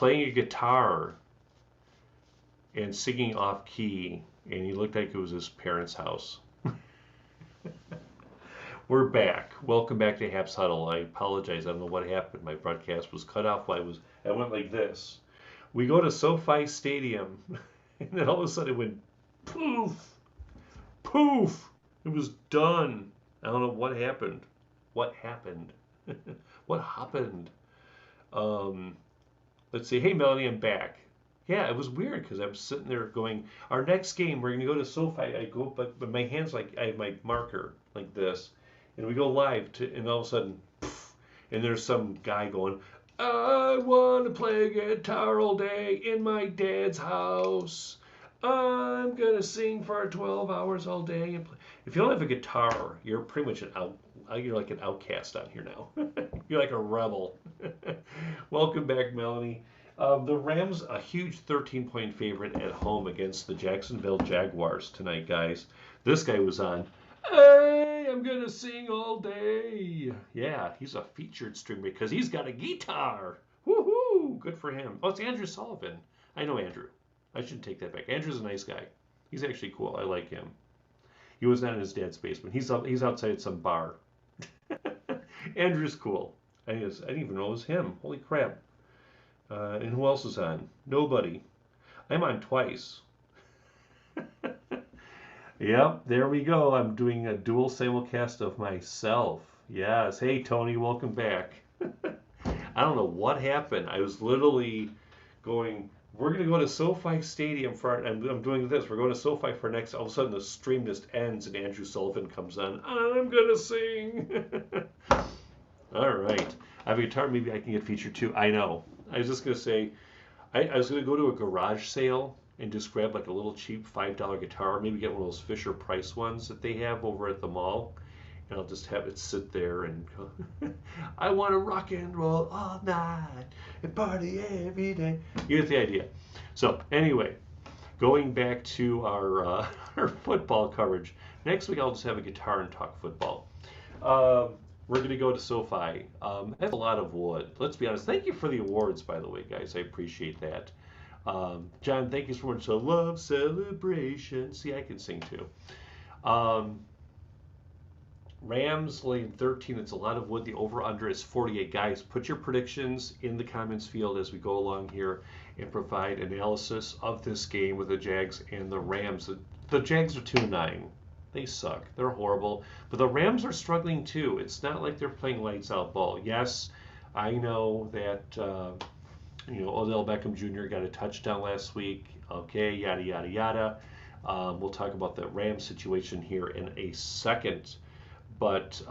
playing a guitar and singing off key, and he looked like it was his parents' house. We're back. Welcome back to HAPPS Huddle. I apologize. I don't know what happened. My broadcast was cut off while I went like this. We go to SoFi Stadium, and then all of a sudden it went poof, poof. It was done. I don't know what happened. What happened? What happened? Um, let's see. Hey, Melanie, I'm back. Yeah, it was weird because I'm sitting there going, our next game, we're going to go to SoFi. I go, but my hand's like, I have my marker like this. And we go live, and all of a sudden, poof, and there's some guy going, I want to play guitar all day in my dad's house. I'm going to sing for 12 hours all day. And play. If you don't have a guitar, you're pretty much you're like an outcast on here now. You're like a rebel. Welcome back, Melanie. The Rams, a huge 13-point favorite at home against the Jacksonville Jaguars tonight, guys. This guy was on. Hey, I'm going to sing all day. Yeah, he's a featured streamer because he's got a guitar. Woohoo! Good for him. Oh, it's Andrew Sullivan. I know Andrew. I shouldn't take that back. Andrew's a nice guy. He's actually cool. I like him. He was not in his dad's basement. He's outside some bar. Andrew's cool. I didn't even know it was him. Holy crap. And who else is on? Nobody. I'm on twice. Yep, there we go. I'm doing a dual simulcast of myself. Yes. Hey, Tony, welcome back. I don't know what happened. I was literally going, we're going to go to SoFi Stadium I'm doing this. We're going to SoFi for next. All of a sudden, the stream just ends and Andrew Sullivan comes on. I'm going to sing. All right. I have a guitar. Maybe I can get featured too. I know. I was just going to say, I was going to go to a garage sale and just grab like a little cheap $5 guitar, maybe get one of those Fisher Price ones that they have over at the mall, and I'll just have it sit there and go, I want to rock and roll all night and party every day. You get the idea. So anyway, going back to our our football coverage. Next week I'll just have a guitar and talk football. We're going to go to SoFi. That's a lot of wood. Let's be honest. Thank you for the awards, by the way, guys. I appreciate that. John, thank you so much. So love celebration. See, I can sing too. Rams laying 13. It's a lot of wood. The over-under is 48. Guys, put your predictions in the comments field as we go along here and provide analysis of this game with the Jags and the Rams. The Jags are 2-9. They suck. They're horrible. But the Rams are struggling too. It's not like they're playing lights out ball. Yes, I know that Odell Beckham Jr. got a touchdown last week. Okay, yada, yada, yada. We'll talk about the Rams situation here in a second. But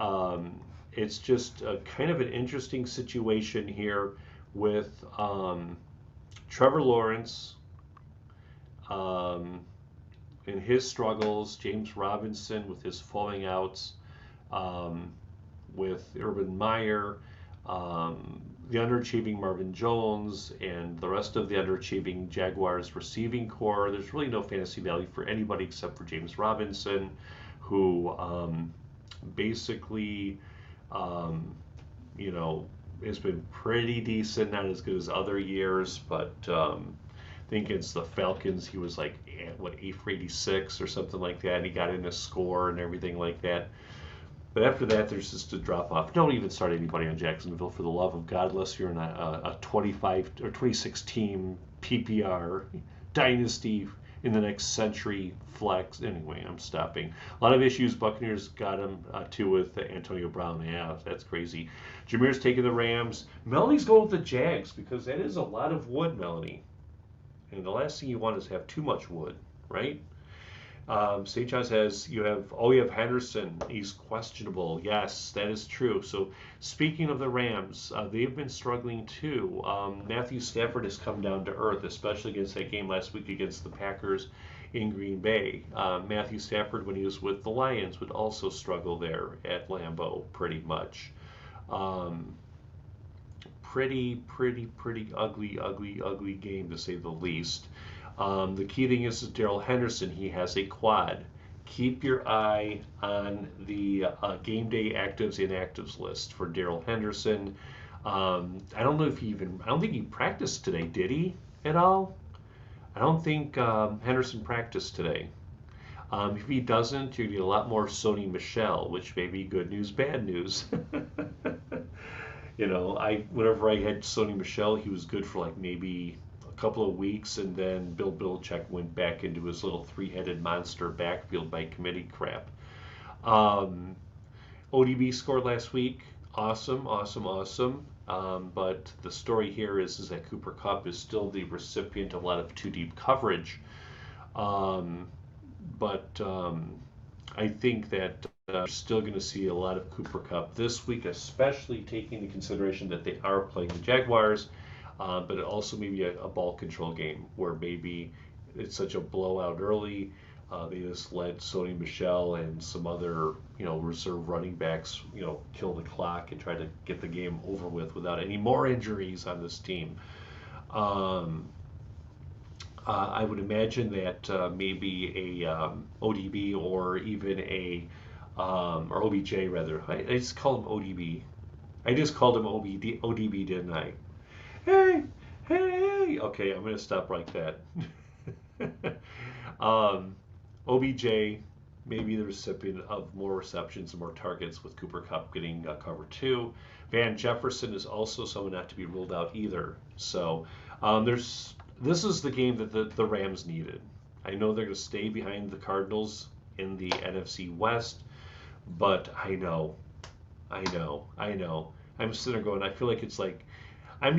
it's just a kind of an interesting situation here with Trevor Lawrence and his struggles, James Robinson with his falling outs, with Urban Meyer, the underachieving Marvin Jones, and the rest of the underachieving Jaguars receiving core. There's really no fantasy value for anybody except for James Robinson, who basically, has been pretty decent, not as good as other years, but I think against the Falcons, he was like, 8 for 86 or something like that, and he got in a score and everything like that. But after that, there's just a drop off. Don't even start anybody on Jacksonville for the love of God, unless you're in a 25 or 26 team PPR dynasty in the next century flex. Anyway, I'm stopping. A lot of issues. Buccaneers got him too with Antonio Brown. Yeah, that's crazy. Jameer's taking the Rams. Melanie's going with the Jags because that is a lot of wood, Melanie. And the last thing you want is have too much wood, right? St. John says you have Henderson. He's questionable. Yes, that is true. So speaking of the Rams, they've been struggling too. Matthew Stafford has come down to earth, especially against that game last week against the Packers in Green Bay. Matthew Stafford, when he was with the Lions, would also struggle there at Lambeau pretty much. Pretty ugly game to say the least. The key thing is Darrell Henderson. He has a quad. Keep your eye on the game day actives inactives list for Darrell Henderson. I don't know if I don't think he practiced today, did he at all? I don't think Henderson practiced today. If he doesn't, you get a lot more Sony Michel, which may be good news, bad news. Whenever I had Sony Michel, he was good for like maybe a couple of weeks, and then Bill Belichick went back into his little three-headed monster backfield by committee crap. Um, ODB scored last week. Awesome, awesome, awesome. But the story here is that Cooper Kupp is still the recipient of a lot of too deep coverage. Um, but I think that we're still going to see a lot of Cooper Kupp this week, especially taking into consideration that they are playing the Jaguars, but it also maybe a ball control game where maybe it's such a blowout early. They just let Sony Michel and some other, reserve running backs, kill the clock and try to get the game over with without any more injuries on this team. Um, I would imagine that maybe a ODB or even or OBJ rather. I just called him ODB. I just called him ODB, didn't I? Hey, hey. Okay, I'm gonna stop like that. um, OBJ may be the recipient of more receptions and more targets with Cooper Kupp getting cover two. Van Jefferson is also someone not to be ruled out either. So this is the game that the Rams needed. I know they're going to stay behind the Cardinals in the NFC West, but I know. I'm sitting there going, I feel like it's like, I'm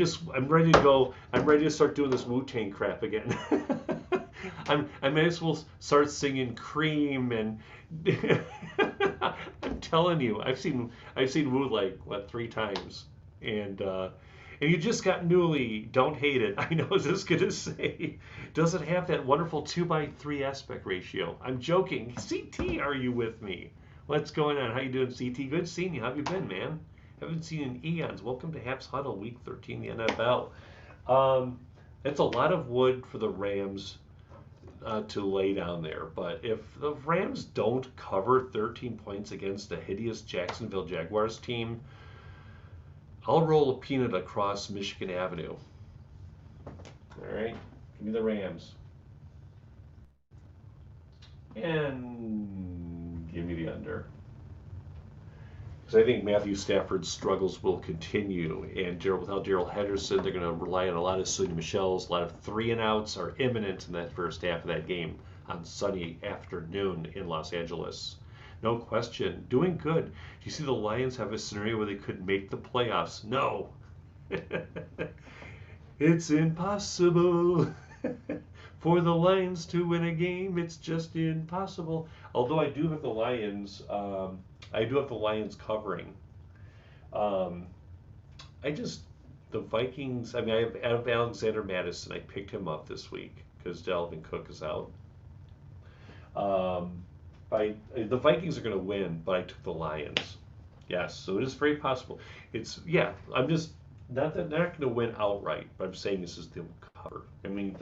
ready to go. I'm ready to start doing this Wu-Tang crap again. I may as well start singing Cream and I'm telling you, I've seen Wu like what 3 times, and you just got newly. Don't hate it. I know I was just gonna say, does it have that wonderful 2:3 aspect ratio? I'm joking. CT, are you with me? What's going on? How you doing, CT? Good seeing you. How have you been, man? Haven't seen you in eons. Welcome to HAPPS Huddle Week 13, the NFL. Um, it's a lot of wood for the Rams to lay down there. But if the Rams don't cover 13 points against the hideous Jacksonville Jaguars team, I'll roll a peanut across Michigan Avenue. All right, give me the Rams. And give me the under. Because I think Matthew Stafford's struggles will continue, and without Darrell Henderson, they're going to rely on a lot of Sony Michel's. A lot of 3-and-outs are imminent in that first half of that game on Sunday afternoon in Los Angeles. No question, doing good. Do you see the Lions have a scenario where they could make the playoffs? No. It's impossible for the Lions to win a game. It's just impossible. Although I do have the Lions. I do have the Lions covering. Um, I just the Vikings. I mean, I have Alexander Madison. I picked him up this week because Dalvin Cook is out. Um, the Vikings are going to win, but I took the Lions. Yes, so it is very possible. I'm just not that they're not going to win outright, but I'm saying this is the cover. I mean,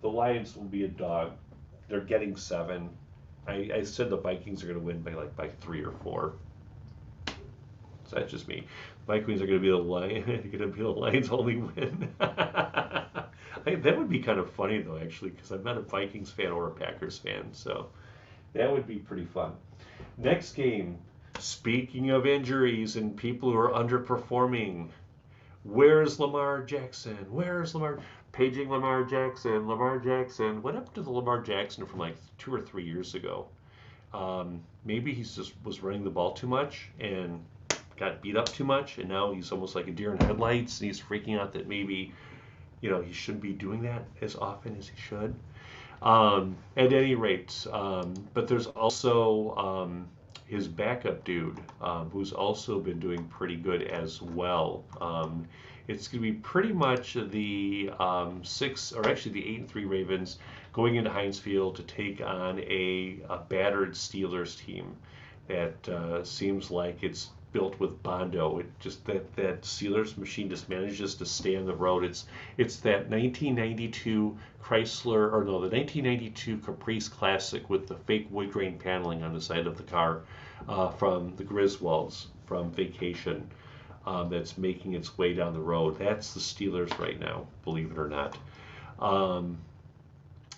the Lions will be a dog. They're getting 7. I said the Vikings are going to win by 3 or 4. So that's just me. Vikings are going to be the Lions only win. That would be kind of funny though, actually, because I'm not a Vikings fan or a Packers fan, so that would be pretty fun. Next game. Speaking of injuries and people who are underperforming, where's Lamar Jackson? Where's Lamar? Paging Lamar Jackson. Lamar Jackson. What happened to the Lamar Jackson from like 2 or 3 years ago? Maybe he just was running the ball too much and got beat up too much, and now he's almost like a deer in headlights, and he's freaking out that maybe he shouldn't be doing that as often as he should. At any rate, but there's also his backup dude, who's also been doing pretty good as well. It's going to be pretty much the 8-3 Ravens going into Heinz Field to take on a battered Steelers team that seems like it's built with Bondo. It just that Steelers machine just manages to stay on the road. It's that 1992 Chrysler, or no, the 1992 Caprice Classic with the fake wood grain paneling on the side of the car from the Griswolds from Vacation. that's making its way down the road. That's the Steelers right now, believe it or not. Um,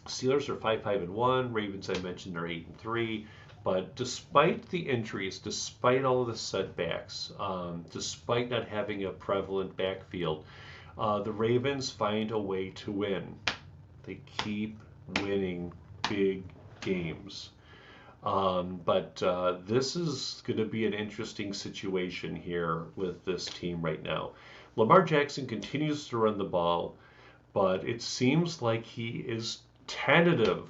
Steelers are 5-5-1. Ravens, I mentioned, are 8-3. But despite the injuries, despite all of the setbacks, despite not having a prevalent backfield, the Ravens find a way to win. They keep winning big games. But this is going to be an interesting situation here with this team right now. Lamar Jackson continues to run the ball, but it seems like he is tentative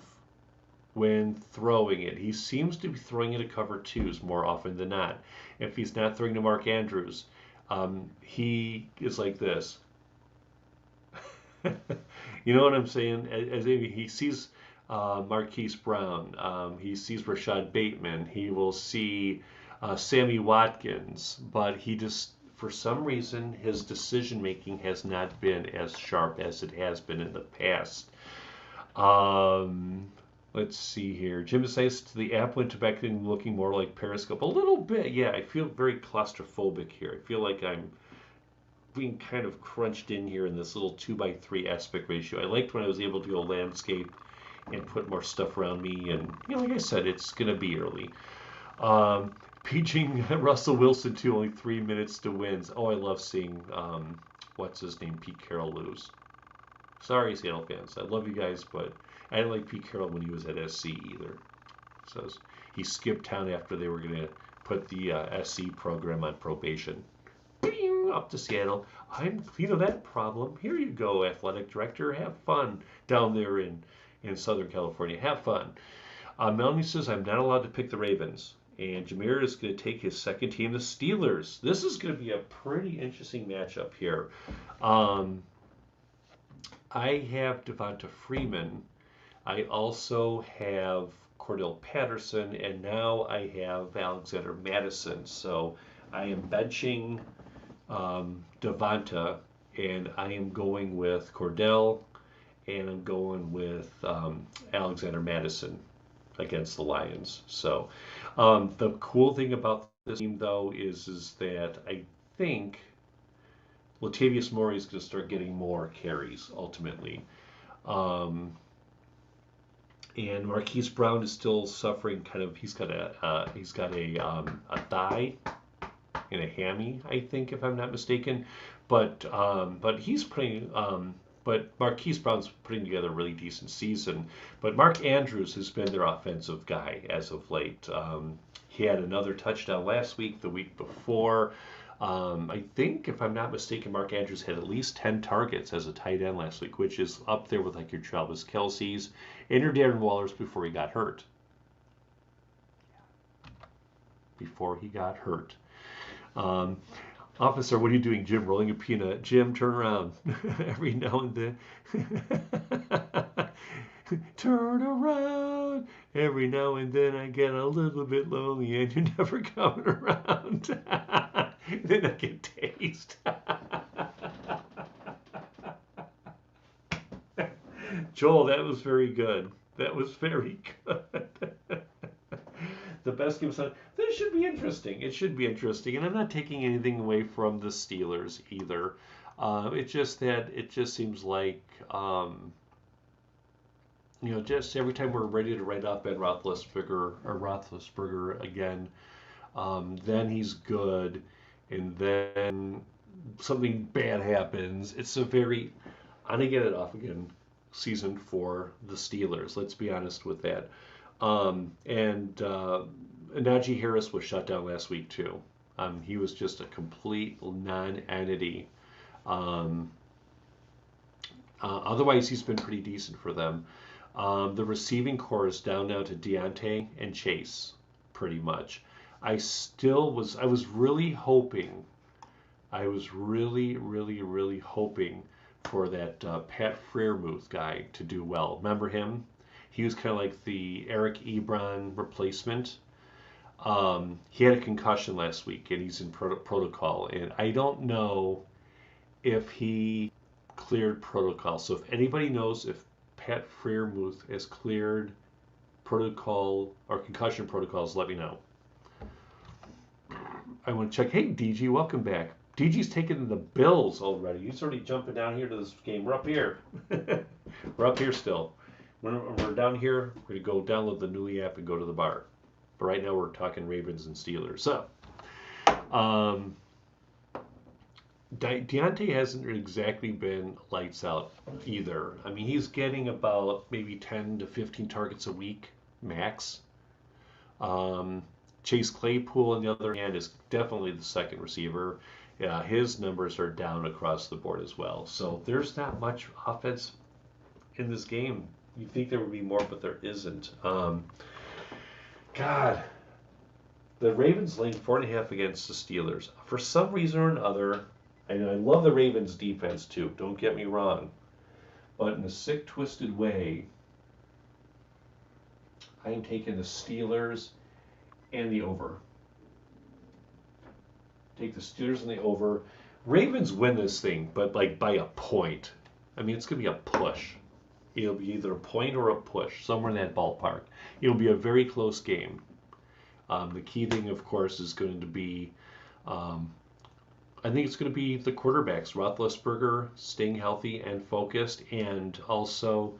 when throwing it. He seems to be throwing it to cover twos more often than not. If he's not throwing to Mark Andrews, he is like this. You know what I'm saying? As if he sees Marquise Brown, he sees Rashad Bateman, he will see Sammy Watkins, but he just, for some reason, his decision making has not been as sharp as it has been in the past. Um, let's see here. Jim decides the app went back in looking more like Periscope. A little bit, yeah. I feel very claustrophobic here. I feel like I'm being kind of crunched in here in this little 2:3 aspect ratio. I liked when I was able to go landscape and put more stuff around me. And, like I said, it's going to be early. Paging Russell Wilson to only 3 minutes to wins. Oh, I love seeing, what's his name, Pete Carroll lose. Sorry, Seattle fans. I love you guys, but I didn't like Pete Carroll when he was at SC either. So he skipped town after they were going to put the SC program on probation. Bing, up to Seattle. I'm clean of that problem. Here you go, athletic director. Have fun down there in Southern California. Have fun. Melanie says, I'm not allowed to pick the Ravens. And Jameer is going to take his second team, the Steelers. This is going to be a pretty interesting matchup here. I have Devonta Freeman. I also have Cordell Patterson, and now I have Alexander Madison. So I am benching Devonta, and I am going with Cordell, and I'm going with Alexander Madison against the Lions. So the cool thing about this team, though, is that I think Latavius Murray is going to start getting more carries ultimately. And Marquise Brown is still suffering kind of. He's got a thigh and a hammy, I think, if I'm not mistaken. But he's putting. But Marquise Brown's putting together a really decent season. But Mark Andrews has been their offensive guy as of late. He had another touchdown last week, the week before. I think, if I'm not mistaken, Mark Andrews had at least 10 targets as a tight end last week, which is up there with like your Travis Kelce's and your Darren Waller's before he got hurt. Officer, what are you doing, Jim? Rolling a peanut. Jim, turn around. Every now and then. Turn around. Every now and then I get a little bit lonely and you're never coming around. Then I get tased. Joel, that was very good. That was very good. The best game of this should be interesting. It should be interesting, and I'm not taking anything away from the Steelers either. It's just that it just seems like just every time we're ready to write off Ben Roethlisberger again, then he's good, and then something bad happens. It's a very on to get it off again season for the Steelers. Let's be honest with that. And Najee Harris was shut down last week too. He was just a complete non-entity. Otherwise, he's been pretty decent for them. The receiving core is down now to Deontay and Chase, pretty much. I was really hoping, really hoping for that Pat Freiermuth guy to do well. Remember him? He was kind of like the Eric Ebron replacement. He had a concussion last week, and he's in protocol. And I don't know if he cleared protocol. So if anybody knows if Pat Freiermuth has cleared protocol or concussion protocols, let me know. I want to check. Hey, DG, welcome back. DG's taking the Bills already. He's already jumping down here to this game. We're up here. We're up here still. When we're down here, we're going to go download the Newly app and go to the bar. But right now we're talking Ravens and Steelers. So, Deontay hasn't exactly been lights out either. I mean, he's getting about maybe 10 to 15 targets a week, max. Chase Claypool, on the other hand, is definitely the second receiver. His numbers are down across the board as well. So there's not much offense in this game. You'd think there would be more, but there isn't. God, the Ravens laying 4.5 against the Steelers. For some reason or another, and I love the Ravens defense too, don't get me wrong, but in a sick, twisted way, I am taking the Steelers and the over. Take the Steelers and the over. Ravens win this thing, but like by a point. I mean, it's going to be a push. It'll be either a point or a push, somewhere in that ballpark. It'll be a very close game. The key thing, of course, is going to be, I think it's going to be the quarterbacks, Roethlisberger staying healthy and focused, and also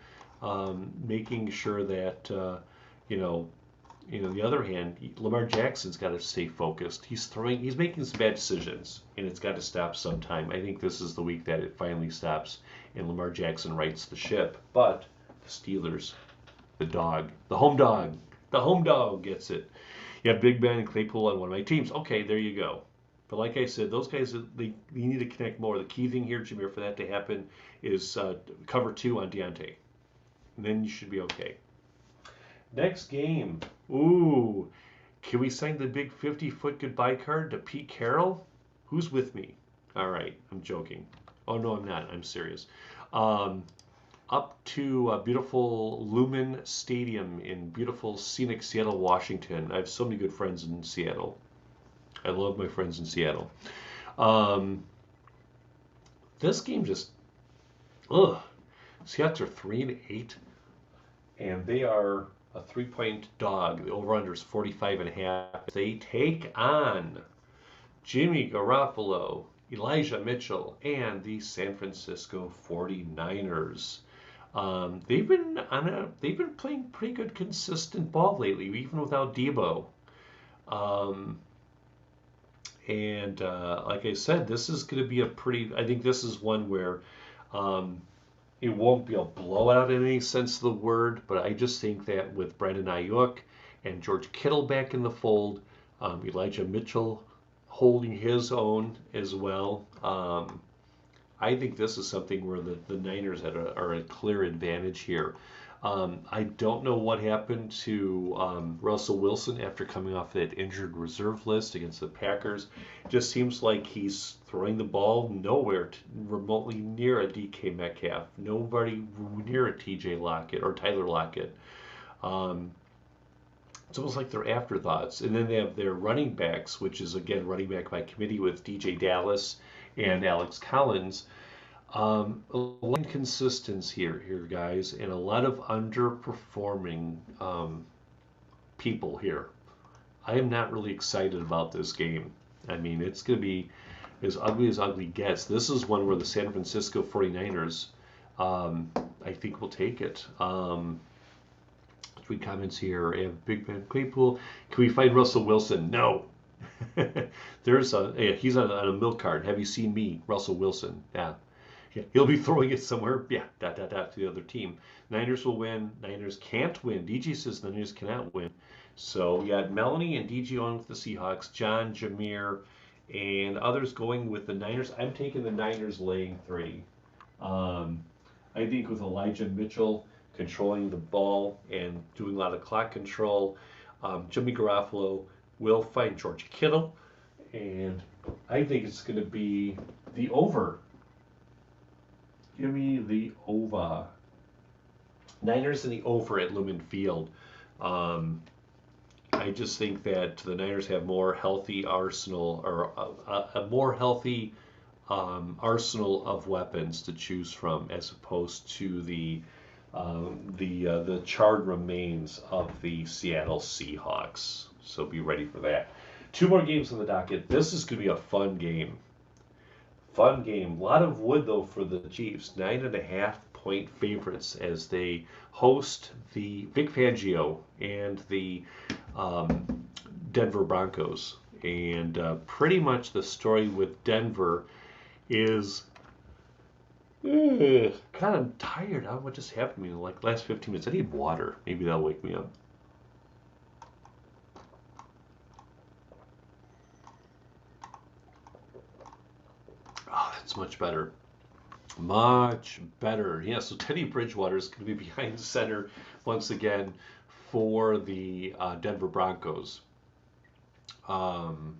making sure that, on the other hand, Lamar Jackson's got to stay focused. He's making some bad decisions, and it's got to stop sometime. I think this is the week that it finally stops, and Lamar Jackson rights the ship. But the Steelers, the home dog gets it. You have Big Ben and Claypool on one of my teams. Okay, there you go. But like I said, those guys, you need to connect more. The key thing here, Jameer, for that to happen is cover 2 on Deontay. And then you should be okay. Next game. Ooh. Can we sign the big 50-foot goodbye card to Pete Carroll? Who's with me? All right. I'm joking. Oh, no, I'm not. I'm serious. Up to beautiful Lumen Stadium in beautiful, scenic Seattle, Washington. I have so many good friends in Seattle. I love my friends in Seattle. This game just, Seahawks are 3-8, and they are a 3-point dog. The over-under is 45.5. They take on Jimmy Garoppolo, Elijah Mitchell, and the San Francisco 49ers. They've been playing pretty good, consistent ball lately, even without Debo. Like I said, this is going to be I think this is one where it won't be a blowout in any sense of the word, but I just think that with Brandon Ayuk and George Kittle back in the fold, Elijah Mitchell holding his own as well, I think this is something where the Niners are a clear advantage here. I don't know what happened to Russell Wilson after coming off that injured reserve list against the Packers. It just seems like he's throwing the ball nowhere remotely near a DK Metcalf, nobody near a TJ Lockett or Tyler Lockett. It's almost like they're afterthoughts. And then they have their running backs, which is, again, running back by committee with DJ Dallas and Alex Collins. A lot of inconsistency here, guys, and a lot of underperforming people here. I am not really excited about this game. I mean, it's going to be as ugly gets. This is one where the San Francisco 49ers, I think, will take it. 3 comments here. I have Big Ben Claypool. Can we find Russell Wilson? No. He's on a milk card. Have you seen me, Russell Wilson? Yeah. He'll be throwing it somewhere. Yeah, to the other team. Niners will win. Niners can't win. DG says the Niners cannot win. So we got Melanie and DG on with the Seahawks. John, Jameer, and others going with the Niners. I'm taking the Niners laying 3. I think with Elijah Mitchell controlling the ball and doing a lot of clock control, Jimmy Garoppolo will find George Kittle, and I think it's going to be the over. Give me the over. Niners in the over at Lumen Field. I just think that the Niners have more healthy arsenal, or a more healthy arsenal of weapons to choose from, as opposed to the charred remains of the Seattle Seahawks. So be ready for that. 2 more games on the docket. This is going to be a fun game. Fun game. A lot of wood though for the Chiefs. 9.5 point favorites as they host the Vic Fangio and the um, Denver Broncos. And pretty much the story with Denver is kind of tired. I don't know what just happened to me in like the last 15 minutes. I need water. Maybe that'll wake me up. Oh, that's much better. Much better. Yeah, so Teddy Bridgewater is going to be behind center once again for the Denver Broncos. Um,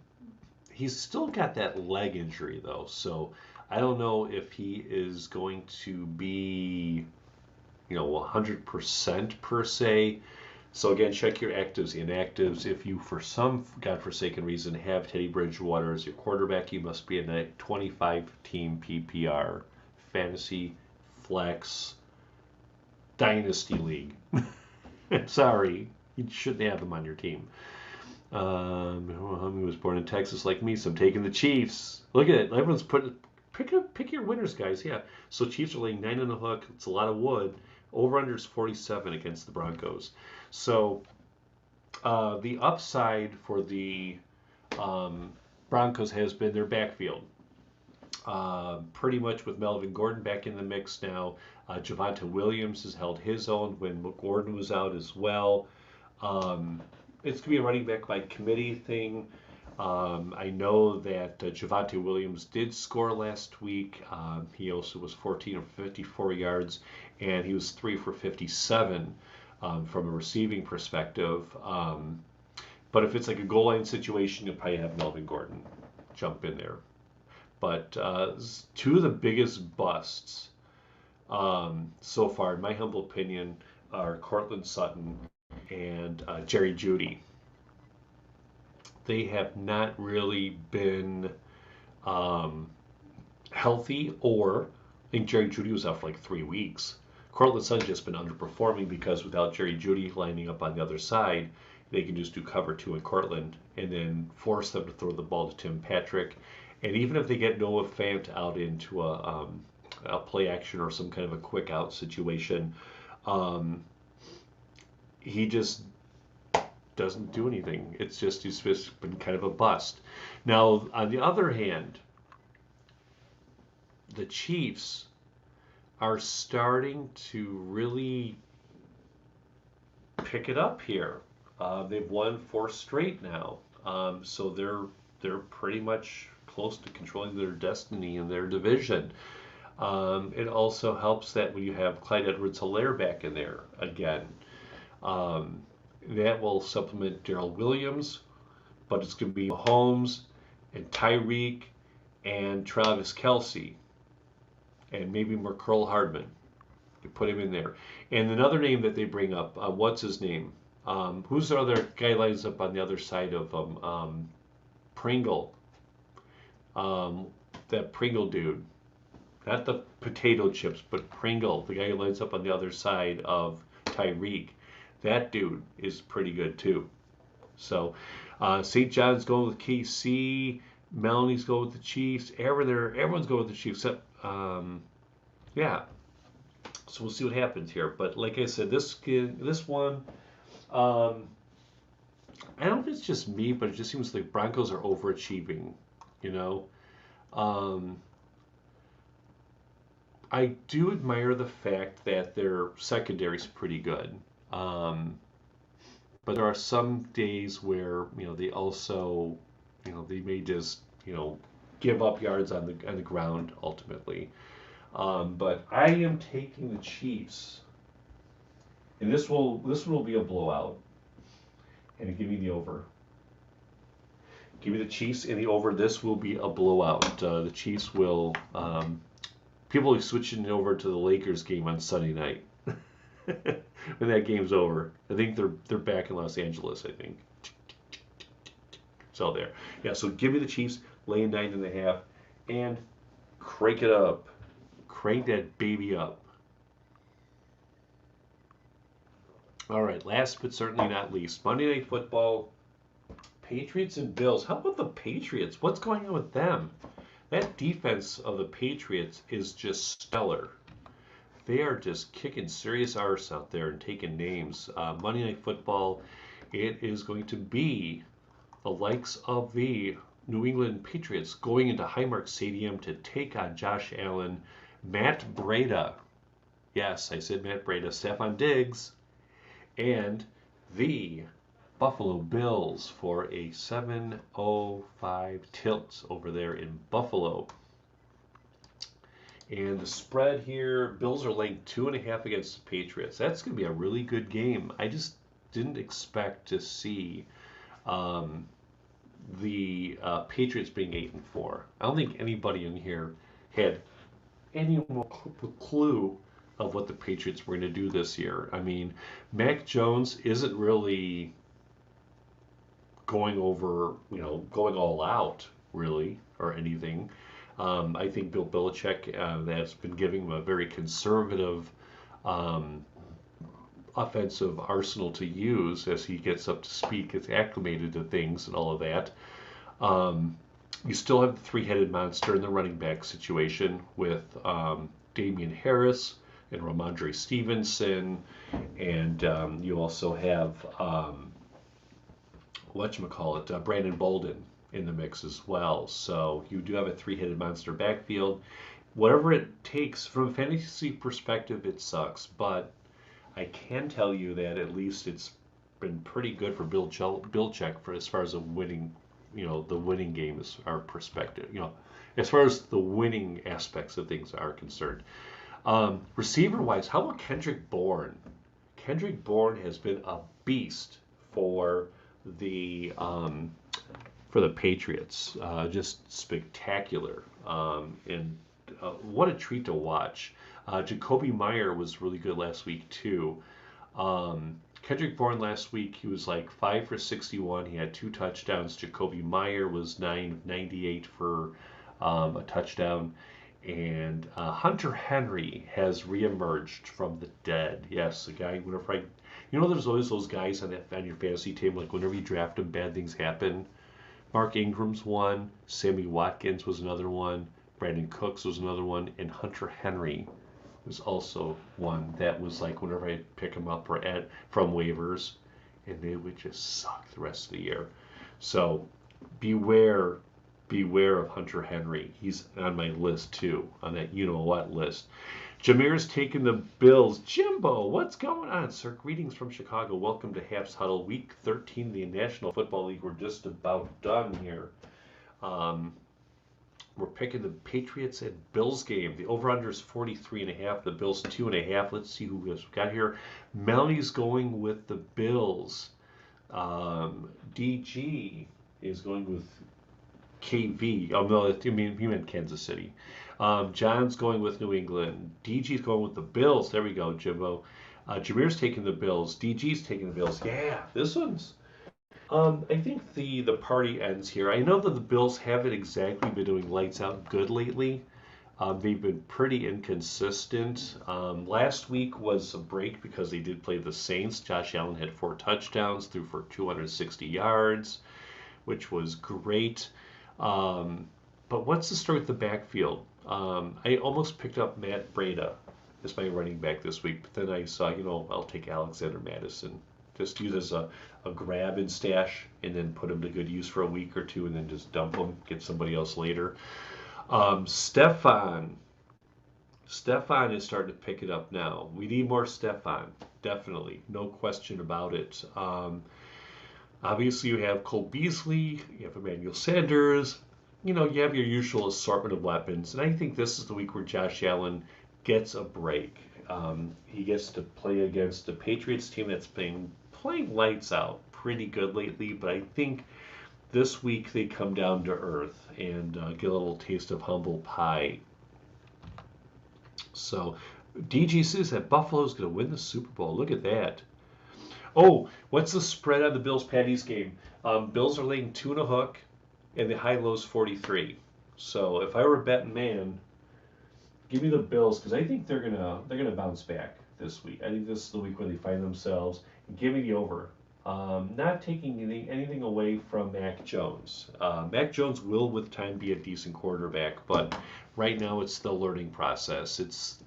he's still got that leg injury though, so I don't know if he is going to be, 100% per se. So again, check your actives, inactives. If you, for some godforsaken reason, have Teddy Bridgewater as your quarterback, you must be in a 25-team PPR fantasy flex dynasty league. Sorry, you shouldn't have them on your team. He was born in Texas like me, so I'm taking the Chiefs. Look at it. Everyone's pick your winners, guys. Yeah. So Chiefs are laying 9 on the hook. It's a lot of wood. Over under is 47 against the Broncos. So the upside for the Broncos has been their backfield. Pretty much with Melvin Gordon back in the mix now. Javonte Williams has held his own when Gordon was out as well. It's going to be a running back by committee thing. I know that Javonte Williams did score last week. He also was 14 of 54 yards, and he was 3 for 57 from a receiving perspective. But if it's like a goal line situation, you'll probably have Melvin Gordon jump in there. But two of the biggest busts so far, in my humble opinion, are Cortland Sutton and Jerry Jeudy. They have not really been healthy, or I think Jerry Jeudy was out for like 3 weeks. Cortland Sutton's just been underperforming because without Jerry Jeudy lining up on the other side, they can just do cover 2 in Cortland and then force them to throw the ball to Tim Patrick. And even if they get Noah Fant out into a play action or some kind of a quick out situation, he just doesn't do anything. It's just he's just been kind of a bust. Now, on the other hand, the Chiefs are starting to really pick it up here. They've won 4 straight now, so they're pretty much close to controlling their destiny in their division. It also helps that when you have Clyde Edwards-Helaire back in there again. That will supplement Darrell Williams, but it's going to be Mahomes and Tyreek and Travis Kelce and maybe Mecole Hardman. You put him in there. And another name that they bring up, what's his name? Who's the other guy lines up on the other side of them? Pringle. That Pringle dude. Not the potato chips, but Pringle, the guy who lines up on the other side of Tyreek. That dude is pretty good too. So St. John's going with KC. Melanie's going with the Chiefs. Everyone's going with the Chiefs. Except, yeah. So we'll see what happens here. But like I said, this one, I don't know if it's just me, but it just seems like Broncos are overachieving. You know, I do admire the fact that their secondary is pretty good. But there are some days where they also they may just give up yards on the ground ultimately. But I am taking the Chiefs, and this will be a blowout. And give me the over. Give me the Chiefs in the over. This will be a blowout. The Chiefs will. People are switching over to the Lakers game on Sunday night. When that game's over, I think they're back in Los Angeles. I think. So there, yeah. So give me the Chiefs laying 9.5, and crank it up, crank that baby up. All right, last but certainly not least, Monday Night Football, Patriots and Bills. How about the Patriots? What's going on with them? That defense of the Patriots is just stellar. They are just kicking serious arse out there and taking names. Monday Night Football, it is going to be the likes of the New England Patriots going into Highmark Stadium to take on Josh Allen, Matt Breida. Yes, I said Matt Breida, Stephon Diggs, and the Buffalo Bills for a 7:05 tilt over there in Buffalo. And the spread here, Bills are laying 2.5 against the Patriots. That's going to be a really good game. I just didn't expect to see um, the Patriots being 8-4. I don't think anybody in here had any more clue of what the Patriots were going to do this year. I mean, Mac Jones isn't really going over, going all out, really, or anything. I think Bill Belichick has been giving him a very conservative um, offensive arsenal to use as he gets up to speed, gets acclimated to things and all of that. Um, you still have the three-headed monster in the running back situation with Damian Harris and Ramondre Stevenson, and you also have Brandon Bolden in the mix as well. So you do have a three-headed monster backfield. Whatever it takes from a fantasy perspective, it sucks, but I can tell you that at least it's been pretty good for Bill Belichick for as far as the winning, the winning game is our perspective. As far as the winning aspects of things are concerned. Receiver-wise, how about Kendrick Bourne? Kendrick Bourne has been a beast for the Patriots. Just spectacular, and what a treat to watch. Jacoby Meyer was really good last week too. Kendrick Bourne last week, he was like 5 for 61. He had 2 touchdowns. Jacoby Meyer was 9 of 98 for a touchdown. And Hunter Henry has reemerged from the dead. Yes, the guy, there's always those guys on your fantasy team, like whenever you draft them, bad things happen. Mark Ingram's one, Sammy Watkins was another one, Brandon Cooks was another one, and Hunter Henry was also one that was like whenever I pick him up from waivers, and they would just suck the rest of the year. So beware of Hunter Henry. He's on my list too, on that you-know-what list. Jameer's taking the Bills. Jimbo, what's going on, sir? Greetings from Chicago. Welcome to HAPPS Huddle, Week 13 of the National Football League. We're just about done here. We're picking the Patriots and Bills game. The over-under is 43.5. The Bills 2.5. Let's see who we've got here. Melanie's going with the Bills. DG is going with KV. Oh no, he meant Kansas City. John's going with New England. DG's going with the Bills. There we go, Jimbo. Jameer's taking the Bills. DG's taking the Bills. Yeah, this one's. I think the party ends here. I know that the Bills haven't exactly been doing lights out good lately. They've been pretty inconsistent. Last week was a break because they did play the Saints. Josh Allen had 4 touchdowns, threw for 260 yards, which was great. But what's the story with the backfield? I almost picked up Matt Breida as my running back this week, but then I saw, I'll take Alexander Madison. Just use as a grab and stash, and then put him to good use for a week or two, and then just dump him, get somebody else later. Stephon is starting to pick it up now. We need more Stephon, definitely, no question about it. Obviously, you have Cole Beasley, you have Emmanuel Sanders, you have your usual assortment of weapons. And I think this is the week where Josh Allen gets a break. He gets to play against a Patriots team that's been playing lights out pretty good lately, but I think this week they come down to earth and get a little taste of humble pie. So DG says that Buffalo's going to win the Super Bowl. Look at that. Oh, what's the spread on the Bills-Patties game? Bills are laying 2.5, and the high-low's 43. So if I were a betting man, give me the Bills, because I think they're gonna bounce back this week. I think this is the week where they find themselves. Give me the over Not taking anything away from Mac Jones. Mac Jones will, with time, be a decent quarterback, but right now it's the learning process. It's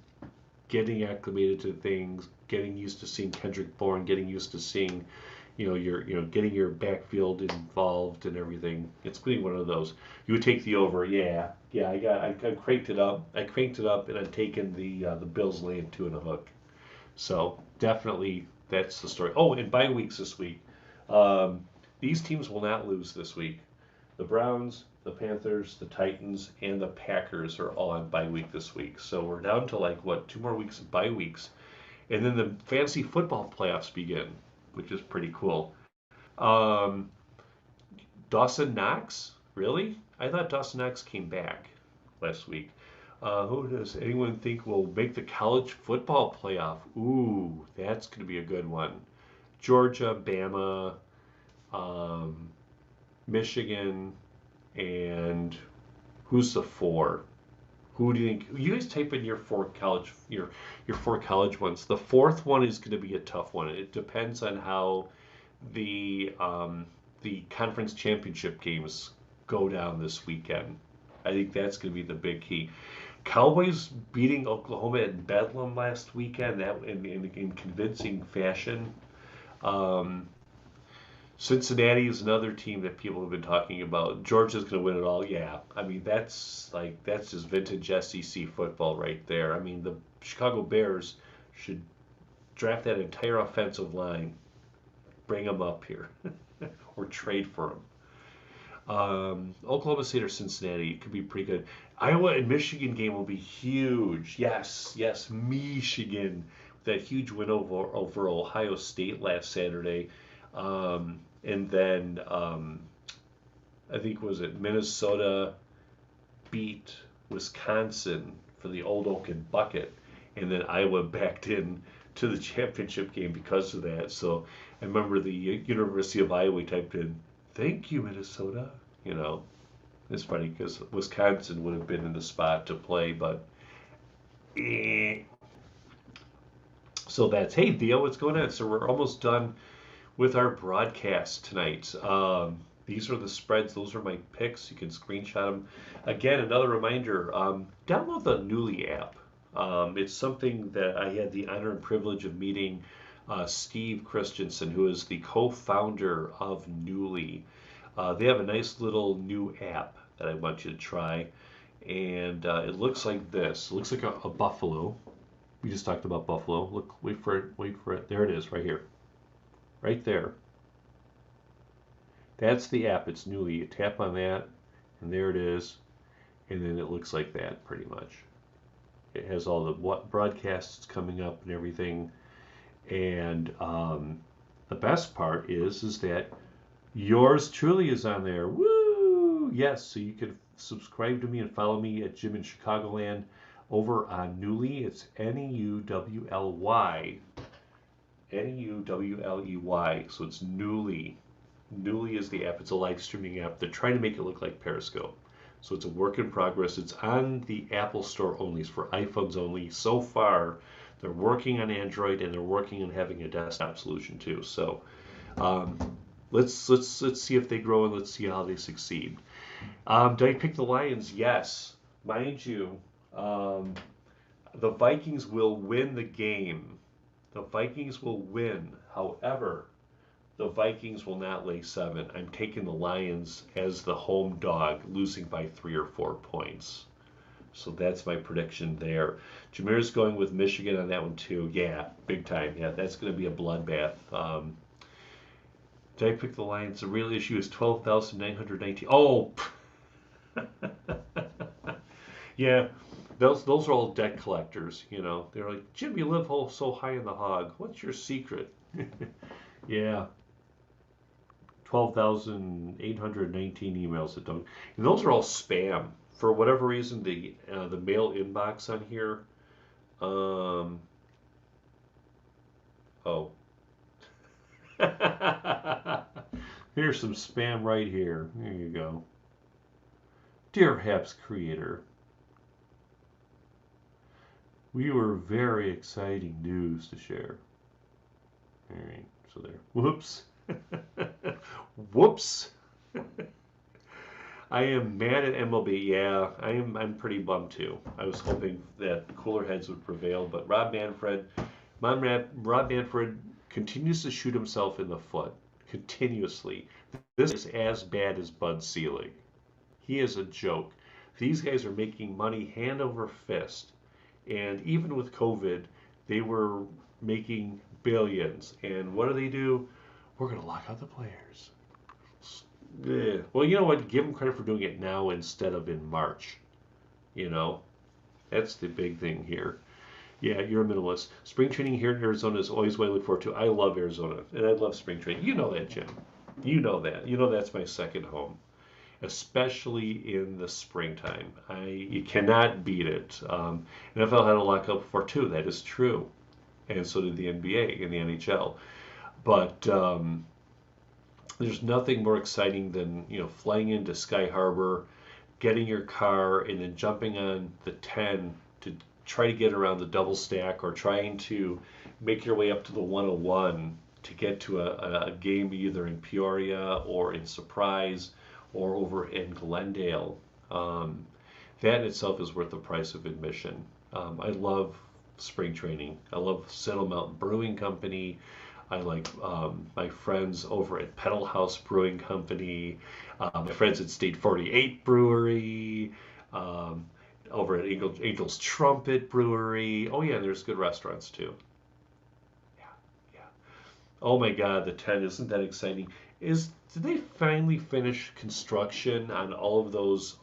getting acclimated to things, getting used to seeing Kendrick Bourne, getting used to seeing, getting your backfield involved and everything. It's being one of those. You would take the over, yeah, yeah. I cranked it up. I cranked it up, and I'm taking the Bills laying 2.5. So definitely that's the story. Oh, and bye weeks this week. Um, these teams will not lose this week. The Browns, the Panthers, the Titans, and the Packers are all on bye week this week. So we're down to like what 2 more weeks of bye weeks, and then the fantasy football playoffs begin, which is pretty cool. Um, Dawson Knox, really? I thought Dawson Knox came back last week. Who does anyone think will make the college football playoff? Ooh, that's going to be a good one. Georgia, Bama, um, Michigan, and who's the four? Who do you think? You guys type in your four college ones. The fourth one is going to be a tough one. It depends on how the um, the conference championship games go down this weekend. I think that's going to be the big key. Cowboys beating Oklahoma at Bedlam last weekend that in convincing fashion. Um, Cincinnati is another team that people have been talking about. Georgia's going to win it all. Yeah, I mean that's just vintage SEC football right there. I mean the Chicago Bears should draft that entire offensive line, bring them up here, or trade for them. Oklahoma State or Cincinnati could be pretty good. Iowa and Michigan game will be huge. Yes, yes, Michigan. That huge win over Ohio State last Saturday. And then I think was it Minnesota beat Wisconsin for the Old Oaken Bucket, and then Iowa backed in to the championship game because of that. So I remember the University of Iowa typed in, "Thank you, Minnesota." You know, it's funny because Wisconsin would have been in the spot to play, but eh. So that's hey Theo, what's going on? So we're almost done with our broadcast tonight. These are the spreads. Those are my picks. You can screenshot them. Again, another reminder: download the Newly app. It's something that I had the honor and privilege of meeting Steve Christensen, who is the co-founder of Newly. They have a nice little new app that I want you to try, and it looks like this. It looks like a buffalo. We just talked about buffalo. Look, wait for it. Wait for it. There it is, right here, right there. That's the app. It's Newly. You tap on that, and there it is, and then it looks like that pretty much. It has all the what broadcasts coming up and everything. And the best part is that yours truly is on there. Woo! Yes, so you can subscribe to me and follow me at Jim in Chicagoland over on Newly. It's Newly. Newley. So it's Newly. Newly is the app. It's a live streaming app. They're trying to make it look like Periscope. So it's a work in progress. It's on the Apple Store only. It's for iPhones only. So far, they're working on Android and they're working on having a desktop solution too. So um, let's see if they grow and let's see how they succeed. Did I pick the Lions? Yes. Mind you, the Vikings will win the game. The Vikings will win. However, the Vikings will not lay 7. I'm taking the Lions as the home dog, losing by 3 or 4 points. So that's my prediction there. Jameer's going with Michigan on that one too. Yeah, big time. Yeah, that's going to be a bloodbath. Did I pick the Lions? The real issue is 12,919. Oh, yeah. Those are all debt collectors. You know, they're like, Jim, you live so high in the hog. What's your secret? Yeah, 12,819 emails that don't. And those are all spam. For whatever reason, the mail inbox on here. Um, oh, here's some spam right here. There you go. Dear HAPPS creator, we were very exciting news to share. All right, so there. Whoops. Whoops. I am mad at MLB. Yeah, I'm pretty bummed too. I was hoping that cooler heads would prevail, but Rob Manfred continues to shoot himself in the foot continuously. This is as bad as Bud Selig. He is a joke. These guys are making money hand over fist, and even with COVID, they were making billions. And what do? We're going to lock out the players. Yeah. Well, you know what? Give them credit for doing it now instead of in March. You know, that's the big thing here. Yeah, you're a minimalist. Spring training here in Arizona is always what I look forward to. I love Arizona, and I love spring training. You know that, Jim. You know that. You know that's my second home, especially in the springtime. You cannot beat it. NFL had a lockout before too. That is true, and so did the NBA and the NHL. But there's nothing more exciting than flying into Sky Harbor, getting your car, and then jumping on the 10 to try to get around the double stack, or trying to make your way up to the 101 to get to a game either in Peoria or in Surprise or over in Glendale. That in itself is worth the price of admission. I love spring training. I love Saddle Mountain Brewing Company. I like my friends over at Pedal House Brewing Company, my friends at State 48 Brewery, over at Angel's Trumpet Brewery. Oh yeah, there's good restaurants too. Yeah, yeah. Oh my God, the 10, isn't that exciting? Did they finally finish construction on all of those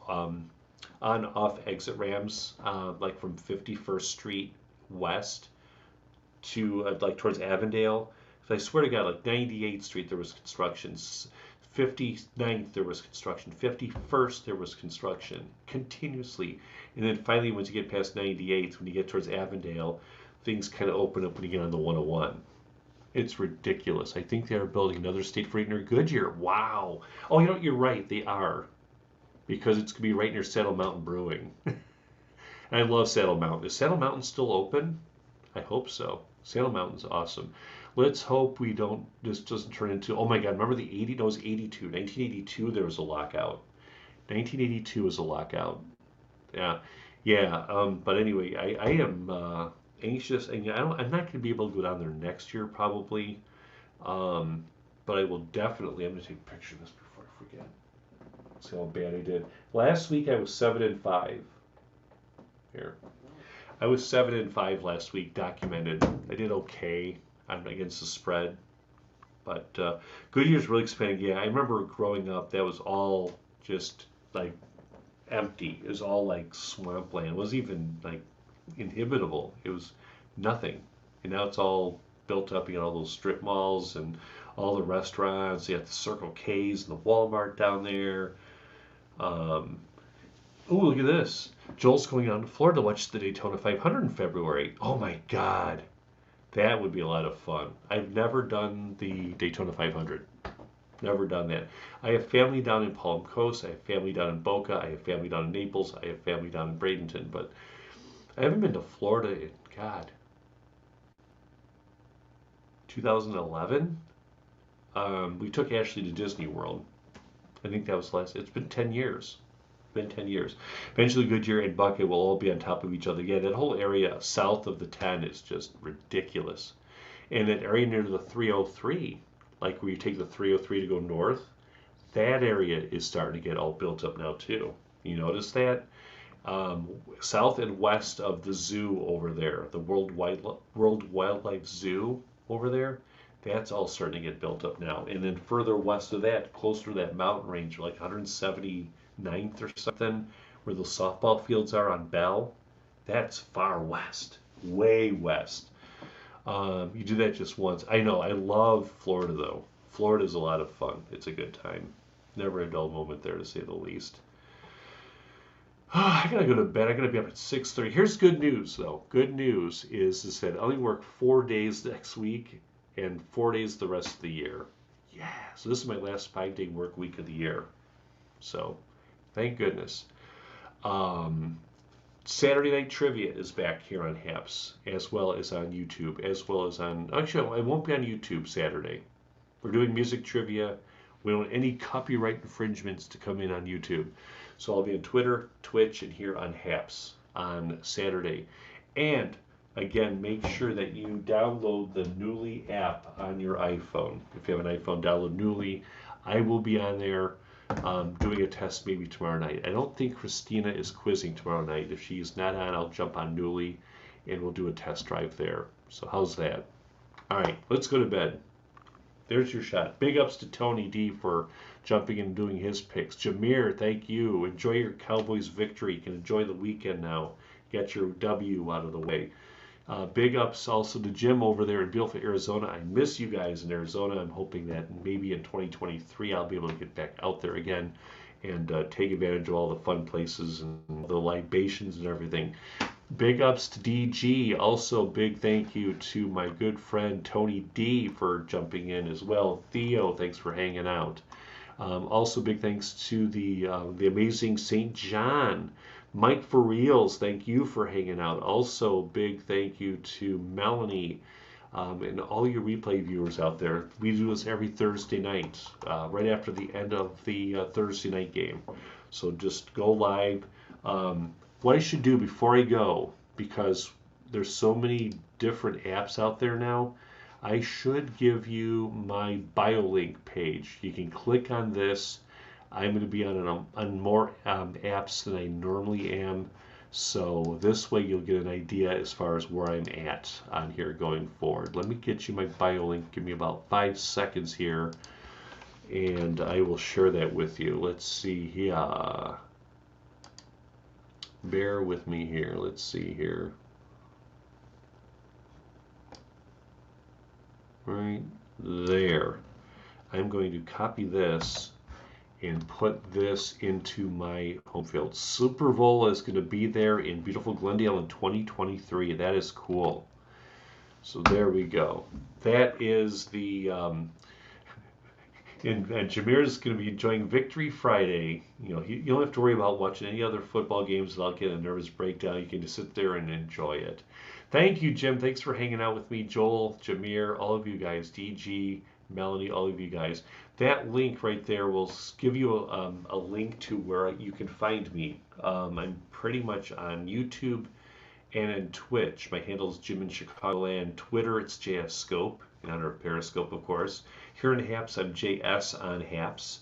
on-off exit ramps, like from 51st Street West to like towards Avondale? I swear to God, like 98th Street there was construction, 59th there was construction, 51st there was construction continuously, and then finally once you get past 98th, when you get towards Avondale, things kind of open up when you get on the 101. It's ridiculous. I think they are building another State for near Goodyear. Wow. Oh, you're right. They are, because it's gonna be right near Saddle Mountain Brewing. And I love Saddle Mountain. Is Saddle Mountain still open? I hope so. Saddle Mountain's awesome. Let's hope this doesn't turn into, oh my God, remember the 80, no, it was 82. 1982, there was a lockout. 1982 was a lockout. Yeah. Yeah. But anyway, I am anxious, and I'm not going to be able to go down there next year probably. But I will definitely, I'm going to take a picture of this before I forget. See how bad I did. Last week I was 7-5. Here. I was 7-5 last week, documented. I did okay against the spread, but Goodyear's really expanding. Yeah, I remember growing up, that was all just like empty. It was all like swampland. It wasn't even like inhabitable. It was nothing. And now it's all built up. You got all those strip malls and all the restaurants. You got the Circle K's and the Walmart down there. Oh, look at this. Joel's going on to Florida to watch the Daytona 500 in February. Oh my God. That would be a lot of fun. I've never done the Daytona 500. Never done that. I have family down in Palm Coast. I have family down in Boca. I have family down in Naples. I have family down in Bradenton. But I haven't been to Florida in, God, 2011. We took Ashley to Disney World. I think that was it's been 10 years. Been 10 years. Eventually, Goodyear and Bucket will all be on top of each other. Yeah, that whole area south of the 10 is just ridiculous. And that area near the 303, like where you take the 303 to go north, that area is starting to get all built up now too. You notice that? South and west of the zoo over there, the World Wildlife Zoo over there, that's all starting to get built up now. And then further west of that, closer to that mountain range, like 179th or something, where the softball fields are on Bell, that's far west, way west. You do that just once. I know, I love Florida though. Florida's a lot of fun. It's a good time. Never a dull moment there, to say the least. I gotta go to bed. I gotta be up at 6:30. Here's good news though. Good news is that I only work 4 days next week and 4 days the rest of the year. Yeah. So this is my last 5-day work week of the year. So thank goodness. Saturday Night Trivia is back here on HAPPS, as well as on YouTube, as well as on, actually, I won't be on YouTube Saturday. We're doing music trivia. We don't want any copyright infringements to come in on YouTube. So I'll be on Twitter, Twitch, and here on HAPPS on Saturday. And again, make sure that you download the Newly app on your iPhone. If you have an iPhone, download Newly. I will be on there doing a test maybe tomorrow night. I don't think Christina is quizzing tomorrow night. If she's not on, I'll jump on Newly and we'll do a test drive there. So how's that? All right, let's go to bed. There's your shot. Big ups to Tony D for jumping in and doing his picks. Jameer, thank you. Enjoy your Cowboys victory. You can enjoy the weekend now. Get your W out of the way. Big ups also to Jim over there in beautiful Arizona. I miss you guys in Arizona. I'm hoping that maybe in 2023 I'll be able to get back out there again and take advantage of all the fun places and the libations and everything. Big ups to DG. Also, big thank you to my good friend Tony D for jumping in as well. Theo, thanks for hanging out. Also, big thanks to the amazing St. John. Mike for Reals, thank you for hanging out. Also, big thank you to Melanie and all your replay viewers out there. We do this every Thursday night, right after the end of the Thursday night game. So just go live. What I should do before I go, because there's so many different apps out there now, I should give you my BioLink page. You can click on this. I'm going to be on more apps than I normally am, so this way you'll get an idea as far as where I'm at on here going forward. Let me get you my BioLink. Give me about 5 seconds here, and I will share that with you. Let's see here. Bear with me here. Let's see here. Right there. I'm going to copy this and put this into my home field. Super Bowl is going to be there in beautiful Glendale in 2023. That is cool. So there we go. That is the and Jameer is going to be enjoying Victory Friday. You know, you don't have to worry about watching any other football games without getting a nervous breakdown. You can just sit there and enjoy it. Thank you, Jim. Thanks for hanging out with me. Joel, Jameer, all of you guys, DG, Melanie, all of you guys. That link right there will give you a link to where you can find me. I'm pretty much on YouTube and on Twitch. My handle is Jim in Chicagoland. Twitter, it's JS Scope, in honor of Periscope, of course. Here in HAPPS, I'm JS on HAPPS.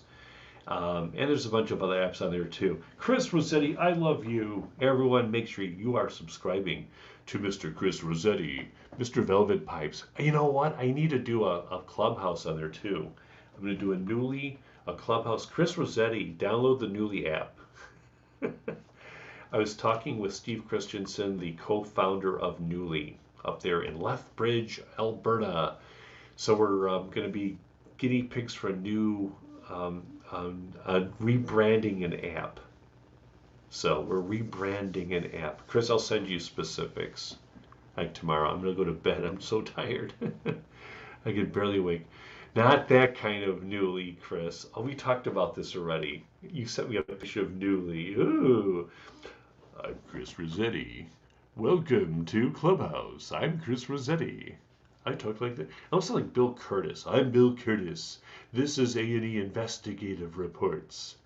And there's a bunch of other apps on there too. Chris Rossetti, I love you. Everyone, make sure you are subscribing to Mr. Chris Rossetti, Mr. Velvet Pipes. You know what? I need to do a clubhouse on there too. I'm going to do a clubhouse. Chris Rossetti, download the Newly app. I was talking with Steve Christensen, the co-founder of Newly, up there in Lethbridge, Alberta. So we're going to be guinea pigs for a new rebranding an app. So we're rebranding an app. Chris, I'll send you specifics like tomorrow. I'm going to go to bed. I'm so tired. I get barely awake. Not that kind of Newly, Chris. Oh, we talked about this already. You sent me a picture of Newly. Ooh. I'm Chris Rossetti. Welcome to Clubhouse. I'm Chris Rossetti. I talk like that. I also like Bill Curtis. I'm Bill Curtis. This is A&E Investigative Reports.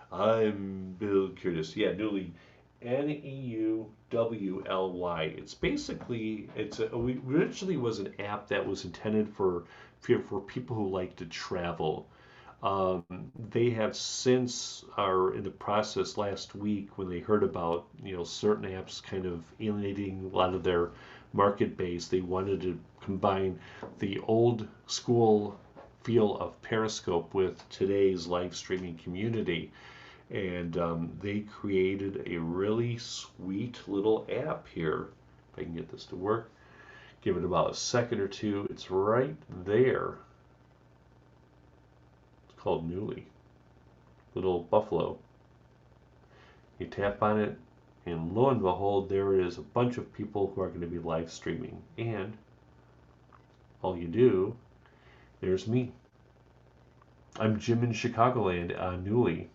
I'm Bill Curtis. Yeah, Newly. Neuwly. It's basically, originally was an app that was intended for people who like to travel. They have since are in the process last week when they heard about certain apps kind of alienating a lot of their market base. They wanted to combine the old school feel of Periscope with today's live streaming community. And they created a really sweet little app here. If I can get this to work, give it about a second or two. It's right there. It's called Newly. Little buffalo. You tap on it, and lo and behold, there is a bunch of people who are going to be live streaming. And all you do, there's me. I'm Jim in Chicagoland on Newly.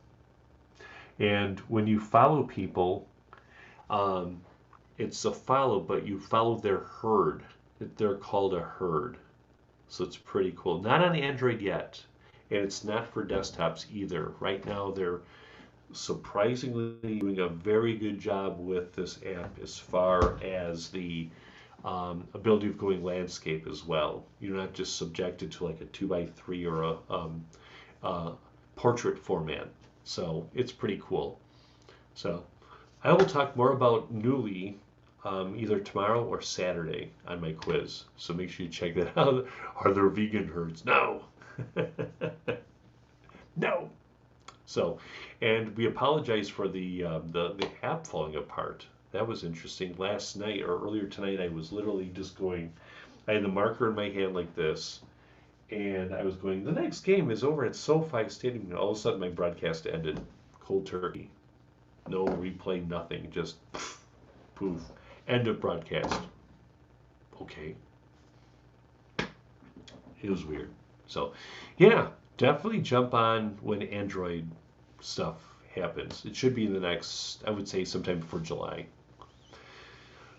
And when you follow people, it's a follow, but you follow their herd. They're called a herd. So it's pretty cool. Not on Android yet, and it's not for desktops either. Right now, they're surprisingly doing a very good job with this app as far as the ability of going landscape as well. You're not just subjected to like a 2x3 or a portrait format. So it's pretty cool. So I will talk more about Newly either tomorrow or Saturday on my quiz. So make sure you check that out. Are there vegan herds? No. No. So, and we apologize for the app falling apart. That was interesting. Last night or earlier tonight, I was literally just going. I had the marker in my hand like this, and I was going. The next game is over at SoFi Stadium, and all of a sudden my broadcast ended. Cold turkey. No replay, nothing. Just poof. End of broadcast. Okay. It was weird. So, yeah, definitely jump on when Android stuff happens. It should be in the next, I would say, sometime before July.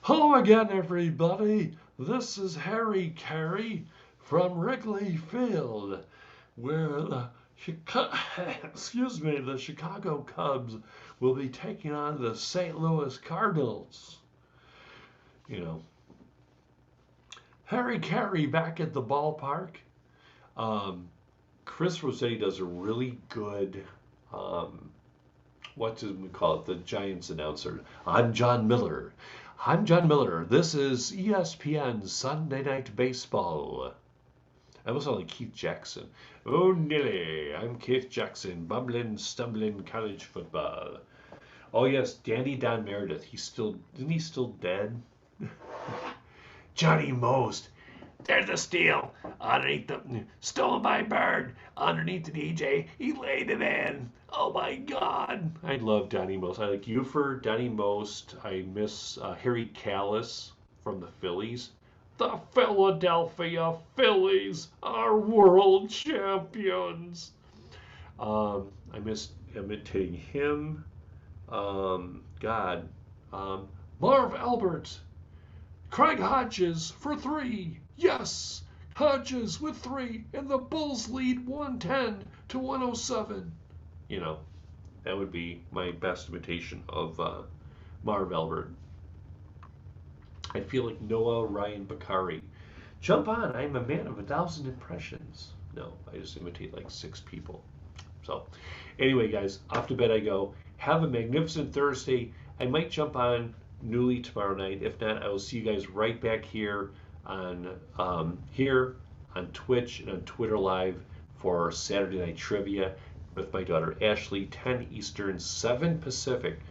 Hello again, everybody. This is Harry Carey from Wrigley Field, where the the Chicago Cubs will be taking on the St. Louis Cardinals. You know, Harry Carey back at the ballpark. Chris Rossetti does a really good, what did we call it? The Giants announcer. I'm John Miller. I'm John Miller. This is ESPN Sunday Night Baseball. I almost sound like Keith Jackson. Oh, Nilly. I'm Keith Jackson. Bumbling, stumbling college football. Oh, yes, Danny Don Meredith. Isn't he still dead? Johnny Most. There's a steal underneath stolen by a bird underneath the DJ. He laid it in. Oh my God. I love Donnie Most. I like Ufer, Donnie Most. I miss Harry Callis from the Phillies. The Philadelphia Phillies are world champions. I miss imitating him. God. Marv Albert. Craig Hodges for 3. Yes, Hodges with 3, and the Bulls lead 110-107. You know, that would be my best imitation of Marv Albert. I feel like Noah Ryan Bakari. Jump on, I'm a man of 1,000 impressions. No, I just imitate like 6 people. So, anyway, guys, off to bed I go. Have a magnificent Thursday. I might jump on Newly tomorrow night. If not, I will see you guys right back here on Twitch and on Twitter Live for Saturday Night Trivia with my daughter Ashley, 10 Eastern, 7 Pacific,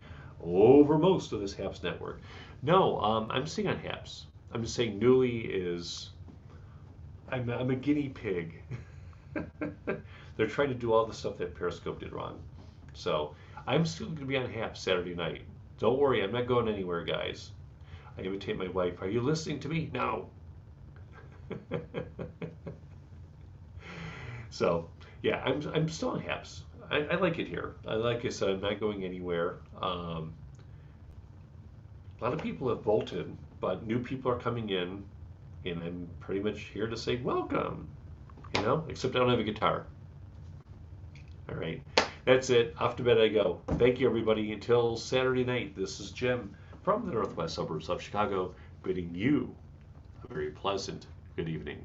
over most of this HAPPS network. No, I'm staying on HAPPS. I'm just saying Newly is, I'm a guinea pig. They're trying to do all the stuff that Periscope did wrong. So I'm still going to be on HAPPS Saturday night. Don't worry, I'm not going anywhere, guys. I imitate my wife. Are you listening to me? No. So, yeah, I'm still on HAPPS. I like it here. Like I said, I'm not going anywhere. A lot of people have bolted, but new people are coming in, and I'm pretty much here to say welcome. You know, except I don't have a guitar. All right. That's it. Off to bed I go. Thank you, everybody. Until Saturday night, this is Jim from the northwest suburbs of Chicago, bidding you a very pleasant good evening.